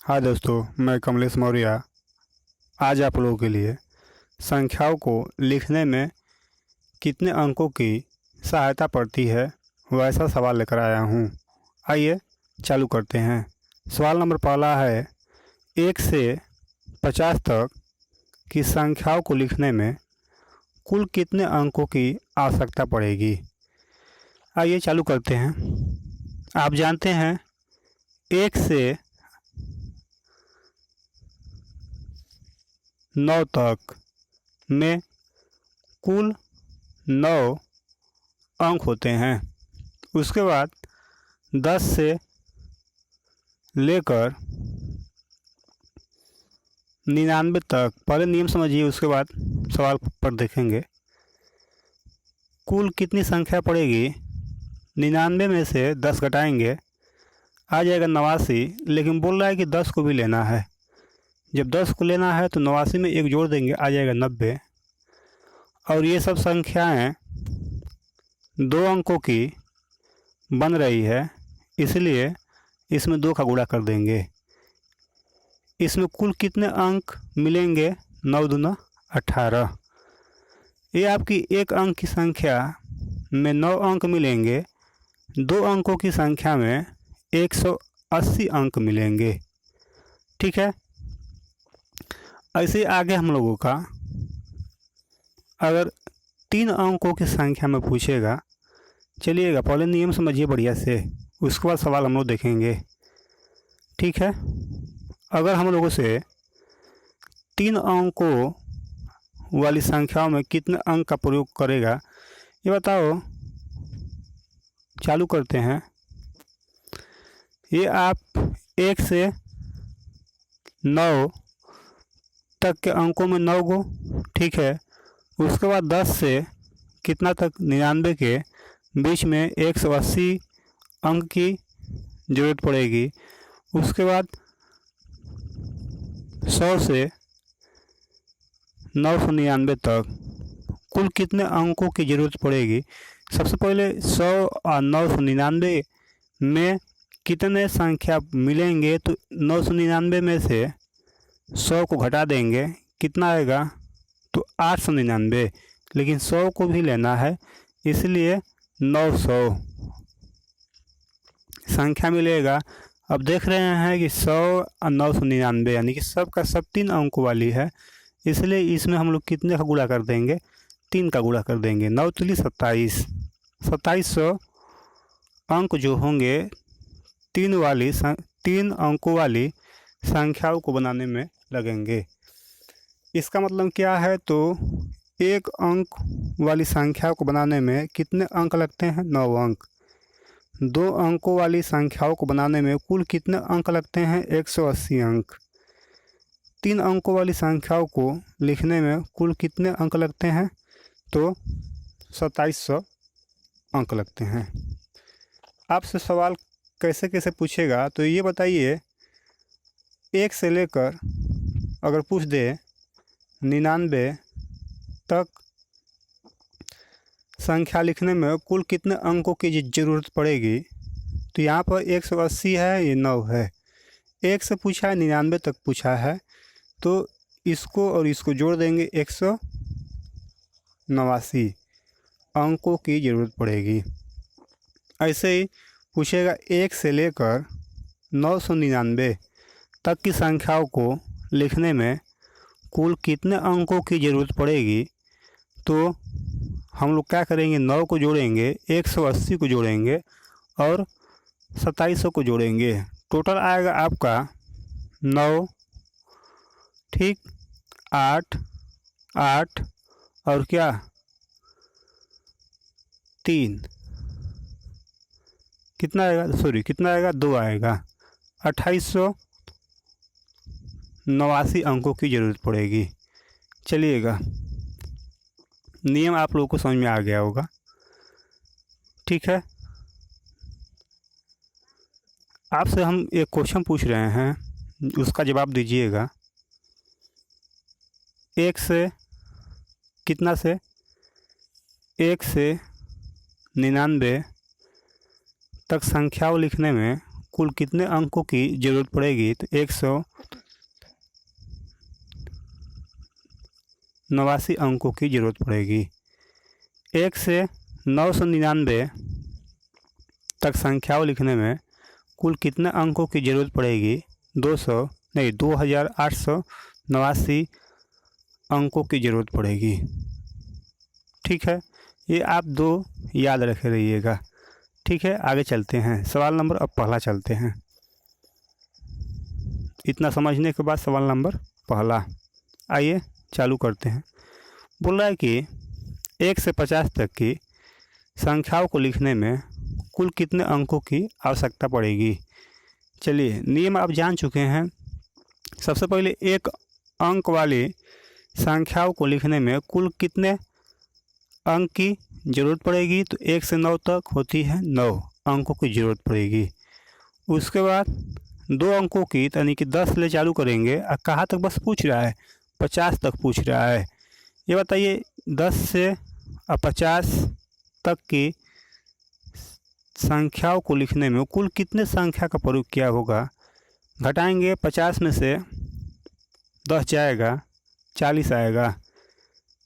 हाँ दोस्तों, मैं कमलेश मौर्य आज आप लोगों के लिए संख्याओं को लिखने में कितने अंकों की सहायता पड़ती है वैसा सवाल लेकर आया हूँ। आइए चालू करते हैं। सवाल नंबर पहला है, 1 से 50 तक की संख्याओं को लिखने में कुल कितने अंकों की आवश्यकता पड़ेगी। आइए चालू करते हैं। आप जानते हैं 1 से 9 तक में कुल 9 अंक होते हैं। उसके बाद 10 से लेकर 99 तक, पहले नियम समझिए उसके बाद सवाल पर देखेंगे। कुल कितनी संख्या पड़ेगी? 99 में से 10 घटाएंगे, आ जाएगा 89। लेकिन बोल रहा है कि 10 को भी लेना है। जब 10 को लेना है तो 89 में एक जोड़ देंगे, आ जाएगा 90। और ये सब संख्याएं 2 अंकों की बन रही है, इसलिए इसमें 2 का गुणा कर देंगे। इसमें कुल कितने अंक मिलेंगे? 9 दूना 18। ये आपकी एक अंक की संख्या में 9 अंक मिलेंगे, 2 अंकों की संख्या में 180 अंक मिलेंगे। ठीक है। ऐसे आगे हम लोगों का अगर 3 अंकों की संख्या में पूछेगा, चलिएगा पहले नियम समझिए बढ़िया से, उसके बाद सवाल हम लोग देखेंगे। ठीक है। अगर हम लोगों से 3 अंकों वाली संख्याओं में कितने अंक का प्रयोग करेगा ये बताओ। चालू करते हैं। ये आप 1 से 9 तक के अंकों में 9 गो, ठीक है। उसके बाद 10 से कितना तक? 99 के बीच में 180 अंक की ज़रूरत पड़ेगी। उसके बाद 100 से 999 तक कुल कितने अंकों की ज़रूरत पड़ेगी? सबसे पहले 100 और 999 में कितने संख्या मिलेंगे? तो 999 में से 100 को घटा देंगे, कितना आएगा? तो 899। लेकिन 100 को भी लेना है, इसलिए 900 संख्या मिलेगा। अब देख रहे हैं कि 100 और 999 यानी कि सब का सब 3 अंकों वाली है, इसलिए इसमें हम लोग कितने का गुणा कर देंगे? 3 का गुणा कर देंगे। 9 3 27, 2700 अंक जो होंगे 3 अंकों वाली संख्याओं को बनाने में लगेंगे। इसका मतलब क्या है? तो 1 अंक वाली संख्या को बनाने में कितने अंक लगते हैं? 9 अंक। 2 अंकों वाली संख्याओं को बनाने में कुल कितने अंक लगते हैं? 180 अंक। 3 अंकों वाली संख्याओं को लिखने में कुल कितने अंक लगते हैं? तो 2700 अंक लगते हैं। आपसे सवाल कैसे कैसे पूछेगा तो ये बताइए, 1 से लेकर अगर पूछ दे 99 तक संख्या लिखने में कुल कितने अंकों की ज़रूरत पड़ेगी, तो यहाँ पर 180 है, ये 9 है। 1 से पूछा है, 99 तक पूछा है, तो इसको और इसको जोड़ देंगे, 189 अंकों की ज़रूरत पड़ेगी। ऐसे ही पूछेगा 1 से लेकर 999 तक की संख्याओं को लिखने में कुल कितने अंकों की ज़रूरत पड़ेगी, तो हम लोग क्या करेंगे? 9 को जोड़ेंगे, 180 को जोड़ेंगे और 2700 को जोड़ेंगे। टोटल आएगा आपका 9, ठीक, 8 8 और क्या 3, कितना आएगा? कितना आएगा? 2 आएगा। 2889 अंकों की ज़रूरत पड़ेगी। चलिएगा, नियम आप लोगों को समझ में आ गया होगा। ठीक है। आपसे हम एक क्वेश्चन पूछ रहे हैं, उसका जवाब दीजिएगा। 1 से कितना से? 1 से 99 तक संख्याओं लिखने में कुल कितने अंकों की ज़रूरत पड़ेगी? तो 189 अंकों की ज़रूरत पड़ेगी। 1 से 999 तक संख्याओं लिखने में कुल कितने अंकों की ज़रूरत पड़ेगी? 2889 अंकों की ज़रूरत पड़ेगी। ठीक है, ये आप 2 याद रखे रहिएगा। ठीक है, आगे चलते हैं। सवाल नंबर अब पहला चलते हैं। इतना समझने के बाद सवाल नंबर पहला, आइए चालू करते हैं। बोल रहा है कि 1 से 50 तक की संख्याओं को लिखने में कुल कितने अंकों की आवश्यकता पड़ेगी? चलिए, नियम आप जान चुके हैं। सबसे पहले 1 अंक वाली संख्याओं को लिखने में कुल कितने अंक की ज़रूरत पड़ेगी? तो 1 से 9 तक होती है 9 अंकों की ज़रूरत पड़ेगी। उसके बाद 2 अंकों की यानी कि 10 ले चालू करेंगे। और कहाँ तक बस पूछ रहा है? 50 तक पूछ रहा है। ये बताइए 10 से 50 तक की संख्याओं को लिखने में कुल कितने संख्या का प्रयोग किया होगा? घटाएंगे, 50 में से 10 जाएगा, 40 आएगा।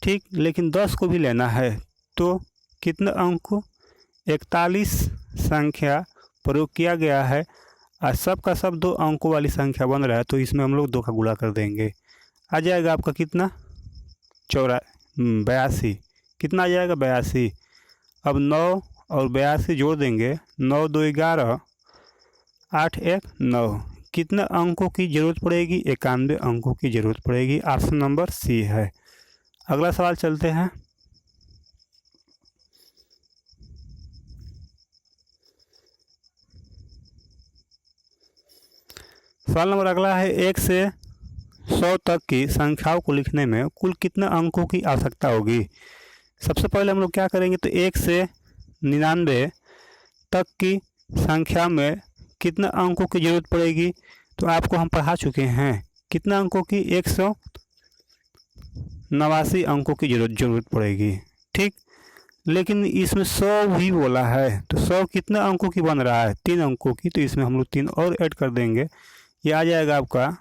ठीक, लेकिन 10 को भी लेना है तो कितने अंक को? 41 संख्या प्रयोग किया गया है और सब का सब 2 अंकों वाली संख्या बन रहा है, तो इसमें हम लोग 2 का गुणा कर देंगे। आ जाएगा आपका कितना? 82। कितना आ जाएगा? 82। अब 9 और 82 जोड़ देंगे। 9 2 11, 8 1 9। कितने अंकों की ज़रूरत पड़ेगी? 91 अंकों की ज़रूरत पड़ेगी। ऑप्शन नंबर सी है। अगला सवाल चलते हैं। सवाल नंबर अगला है, 1 से 100 तक की संख्याओं को लिखने में कुल कितने अंकों की आवश्यकता होगी? सबसे पहले हम लोग क्या करेंगे? तो 1 से 99 तक की संख्या में कितने अंकों की ज़रूरत पड़ेगी? तो आपको हम पढ़ा चुके हैं कितने अंकों की? 189 अंकों की ज़रूरत पड़ेगी। ठीक, लेकिन इसमें 100 भी बोला है, तो 100 कितने अंकों की बन रहा है? 3 अंकों की, तो इसमें हम लोग 3 और ऐड कर देंगे। ये आ जाएगा आपका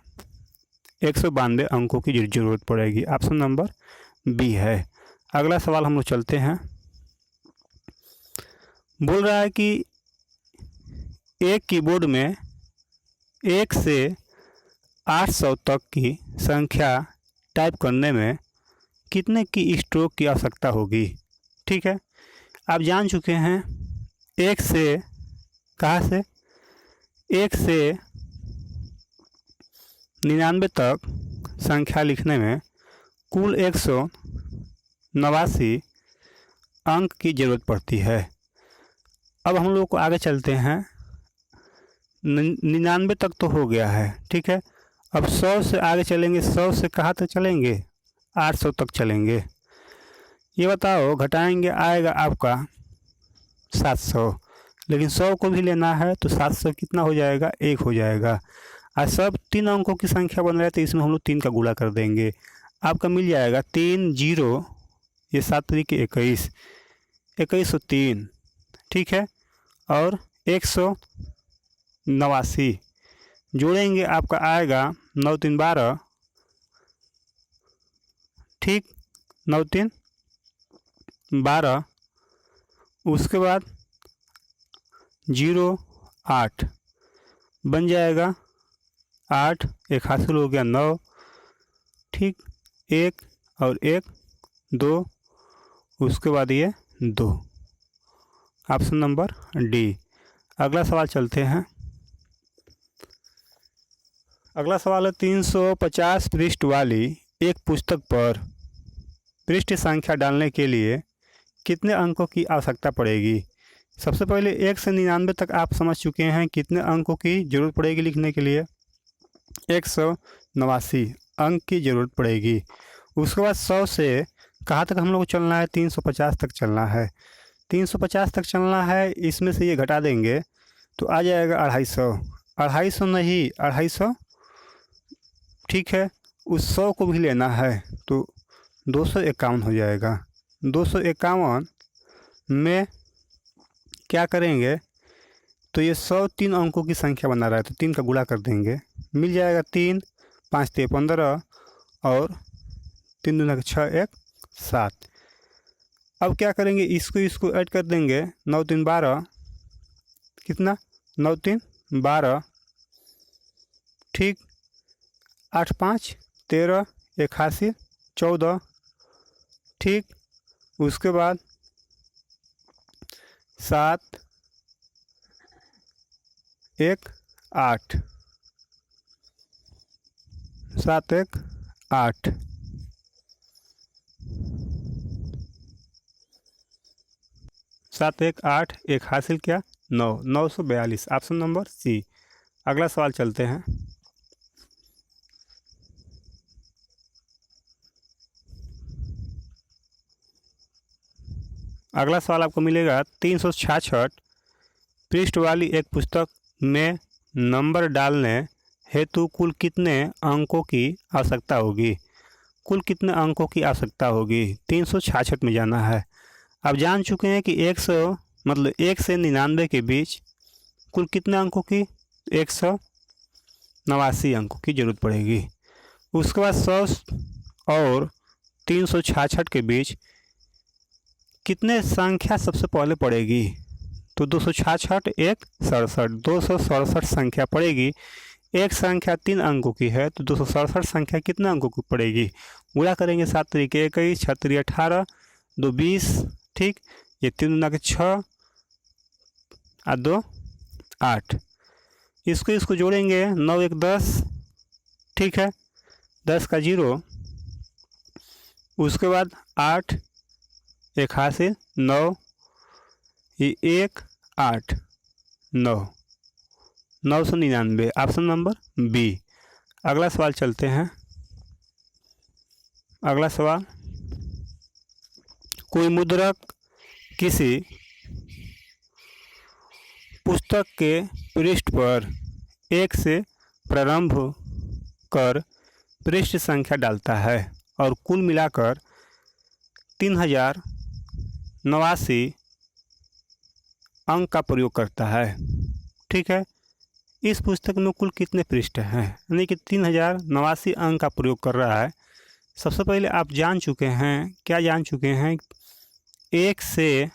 192 अंकों की ज़रूरत पड़ेगी। ऑप्शन नंबर बी है। अगला सवाल हम लोग चलते हैं। बोल रहा है कि एक कीबोर्ड में 1 से 800 तक की संख्या टाइप करने में कितने की स्ट्रोक की आवश्यकता होगी? ठीक है, आप जान चुके हैं 1 से, कहाँ से? 1 से 99 तक संख्या लिखने में कुल 189 अंक की ज़रूरत पड़ती है। अब हम लोग को आगे चलते हैं। 99 तक तो हो गया है, ठीक है। अब 100 से आगे चलेंगे। 100 से कहाँ तक चलेंगे? 800 तक चलेंगे। ये बताओ, घटाएंगे आएगा आपका 700, लेकिन 100 को भी लेना है तो 700 कितना हो जाएगा? 1 हो जाएगा। और सब 3 अंकों की संख्या बन रहा है, तो इसमें हम लोग 3 का गुणा कर देंगे। आपका मिल जाएगा 3 0, ये 7 तरीके 21, 2103, ठीक है। और 189 जोड़ेंगे, आपका आएगा 9 3 12, ठीक, 9 3 12। उसके बाद 0 8 बन जाएगा 8, एक हासिल हो गया 9, ठीक, 1 और 1 2, उसके बाद ये 2। Option number D. अगला सवाल चलते हैं। अगला सवाल है, 350 पृष्ठ वाली एक पुस्तक पर पृष्ठ संख्या डालने के लिए कितने अंकों की आवश्यकता पड़ेगी? सबसे पहले 1 से 99 तक आप समझ चुके हैं कितने अंकों की ज़रूरत पड़ेगी लिखने के लिए? 189 अंक की ज़रूरत पड़ेगी। उसके बाद 100 से कहाँ तक हम लोग को चलना है? 350 तक चलना है। 350 तक चलना है, इसमें से ये घटा देंगे तो आ जाएगा 250। 250 नहीं, 250, ठीक है। उस 100 को भी लेना है तो 251 हो जाएगा। 251 में क्या करेंगे? तो ये 103 अंकों की संख्या बना रहा है, तो 3 का गुणा कर देंगे, मिल जाएगा 3, 5 ते 15 और 3 दूना 6, 1 7। अब क्या करेंगे, इसको ऐड कर देंगे, 9 3 12, कितना 9 3 12, ठीक, 8 5 13, 81 14, ठीक। उसके बाद 7 1 8, 7 1 8, 7 1 8, एक हासिल क्या 9, 942, ऑप्शन नंबर सी। अगला सवाल चलते हैं। अगला सवाल आपको मिलेगा 366 पृष्ठ वाली एक पुस्तक में नंबर डालने हेतु कुल कितने अंकों की आवश्यकता होगी। कुल कितने अंकों की आवश्यकता होगी, 366 में जाना है। अब जान चुके हैं कि 100 मतलब 1 से 99 के बीच कुल कितने अंकों की, 189 अंकों की ज़रूरत पड़ेगी। उसके बाद 100 और 366 के बीच कितने संख्या सबसे पहले पड़ेगी, तो 266 1 67, 267 संख्या पड़ेगी। एक संख्या 3 अंकों की है तो 267 संख्या कितने अंकों की पड़ेगी, गुणा करेंगे 7 तरीके 21, 6 3 18, 2 20, ठीक। ये 3 दूना के 6 और 2 8, इसको जोड़ेंगे 9 1 10, ठीक है, 10 का 0, उसके बाद 8 एक हासिल 9, ये 1 8 9, 999, ऑप्शन नंबर बी। अगला सवाल चलते हैं। अगला सवाल, कोई मुद्रक किसी पुस्तक के पृष्ठ पर 1 से प्रारंभ कर पृष्ठ संख्या डालता है और कुल मिलाकर 3089 अंक का प्रयोग करता है, ठीक है। इस पुस्तक में कुल कितने पृष्ठ हैं, यानी कि 3089 अंक का प्रयोग कर रहा है। सबसे पहले आप जान चुके हैं, क्या जान चुके हैं, 1 से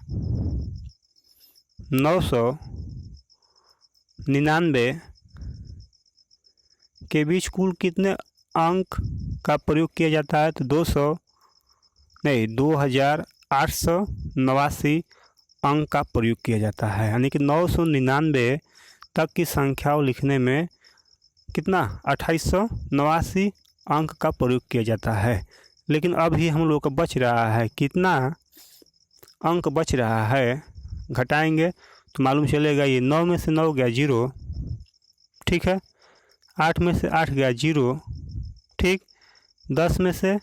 999 के बीच कुल कितने अंक का प्रयोग किया जाता है, तो 2889 अंक का प्रयोग किया जाता है, यानी कि 999 तक की संख्याओं लिखने में कितना 2889 अंक का प्रयोग किया जाता है। लेकिन अभी हम लोग का बच रहा है, कितना अंक बच रहा है, घटाएंगे तो मालूम चलेगा। ये 9 में से 9 गया 0, ठीक है, 8 में से 8 गया 0, ठीक, 10 में से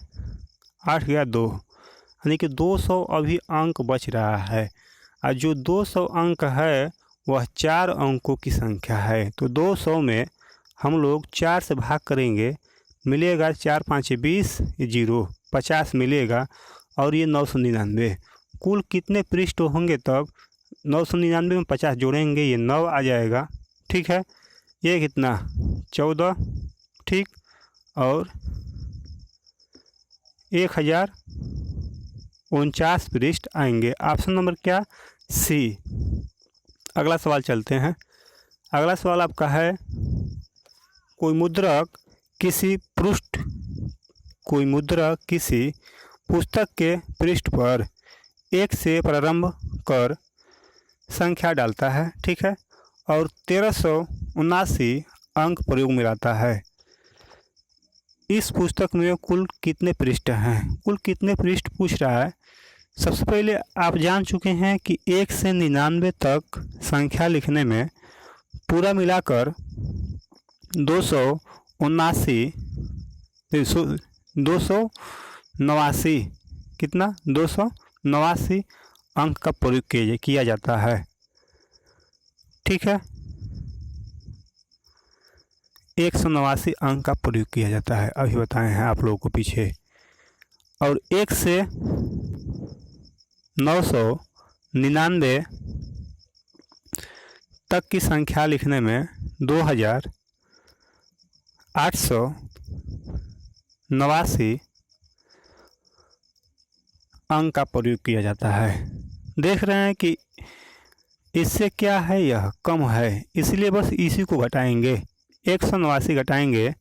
8 गया 2, यानी कि 200 अभी अंक बच रहा है। और जो 200 अंक है वह 4 अंकों की संख्या है, तो 200 में हम लोग 4 से भाग करेंगे, मिलेगा 4 5 20, 0 50 मिलेगा, और ये 999 कुल कितने पृष्ठ होंगे, तब 999 में 50 जोड़ेंगे, ये 9 आ जाएगा, ठीक है। ये कितना 14, ठीक, और 1049 पृष्ठ आएंगे, ऑप्शन नंबर क्या, सी। अगला सवाल चलते हैं। अगला सवाल आपका है, कोई मुद्रक किसी पुस्तक के पृष्ठ पर 1 से प्रारंभ कर संख्या डालता है, ठीक है, और 1379 अंक प्रयोग में लाता है। इस पुस्तक में कुल कितने पृष्ठ हैं, कुल कितने पृष्ठ पूछ रहा है। सबसे पहले आप जान चुके हैं कि 1 से 99 तक संख्या लिखने में पूरा मिलाकर 289 कितना 289 अंक का प्रयोग किया जाता है, ठीक है, 189 अंक का प्रयोग किया जाता है, अभी बताए हैं आप लोगों को पीछे। और 1 से 999 तक की संख्या लिखने में 2889 अंक का प्रयोग किया जाता है। देख रहे हैं कि इससे क्या है, यह कम है, इसलिए बस इसी को घटाएंगे। 189 घटाएंगे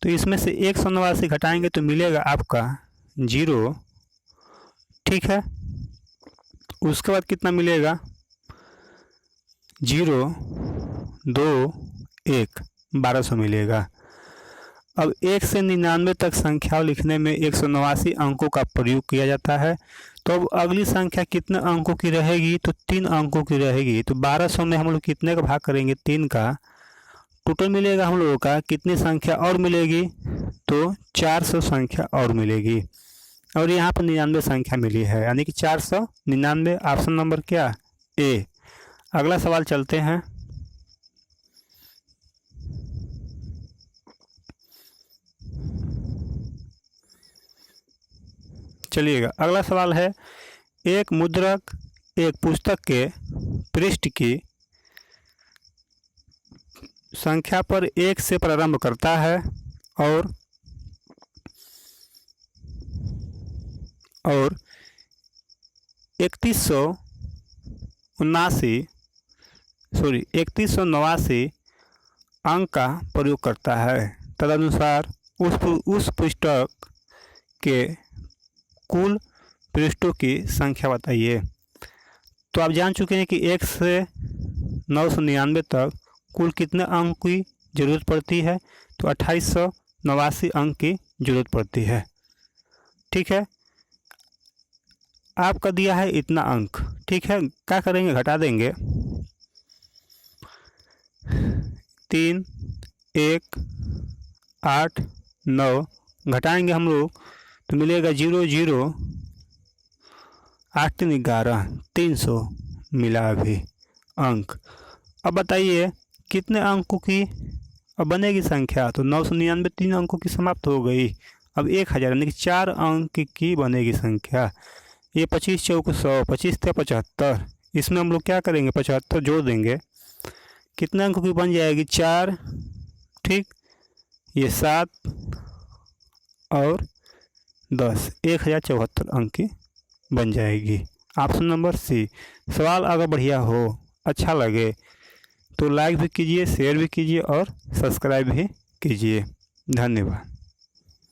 तो इसमें से 189 घटाएंगे तो मिलेगा आपका 0। ठीक है, उसके बाद कितना मिलेगा, 0 2 1 1200 मिलेगा। अब 1 से 99 तक संख्या लिखने में 189 अंकों का प्रयोग किया जाता है। तो अब अगली संख्या कितने अंकों की रहेगी, तो 3 अंकों की रहेगी। तो 1200 में हम लोग कितने का भाग करेंगे, 3 का। टोटल मिलेगा हम लोगों का कितनी संख्या और मिलेगी, तो 400 संख्या और मिलेगी। और यहाँ पर 99 संख्या मिली है, यानी कि 499। ऑप्शन नंबर क्या, ए। अगला सवाल चलते हैं। चलिएगा, अगला सवाल है, एक मुद्रक एक पुस्तक के पृष्ठ की संख्या पर 1 से प्रारंभ करता है और 3189 अंक का प्रयोग करता है। तदनुसार उस पुस्तक के कुल पृष्ठों की संख्या बताइए। तो आप जान चुके हैं कि 1 से 999 तक कुल कितने अंक की ज़रूरत पड़ती है, तो 2889 अंक की ज़रूरत पड़ती है। ठीक है, आपका दिया है इतना अंक। ठीक है, क्या करेंगे, घटा देंगे। 3 1 8 9 घटाएंगे हम लोग तो मिलेगा 0 0 8 3 11 300 मिला अभी अंक। अब बताइए कितने अंकों की अब बनेगी संख्या, तो 999 3 अंकों की समाप्त हो गई। अब 1000 यानी कि 4 अंक की बनेगी संख्या। ये 25 चौक 100, 25 × 75। इसमें हम लोग क्या करेंगे, 75 जोड़ देंगे, कितने अंकों की बन जाएगी, 4। ठीक, ये 7 और 10, 1074 अंक की बन जाएगी। Option number C. सवाल अगर बढ़िया हो, अच्छा लगे तो लाइक भी कीजिए, शेयर भी कीजिए और सब्सक्राइब भी कीजिए। धन्यवाद।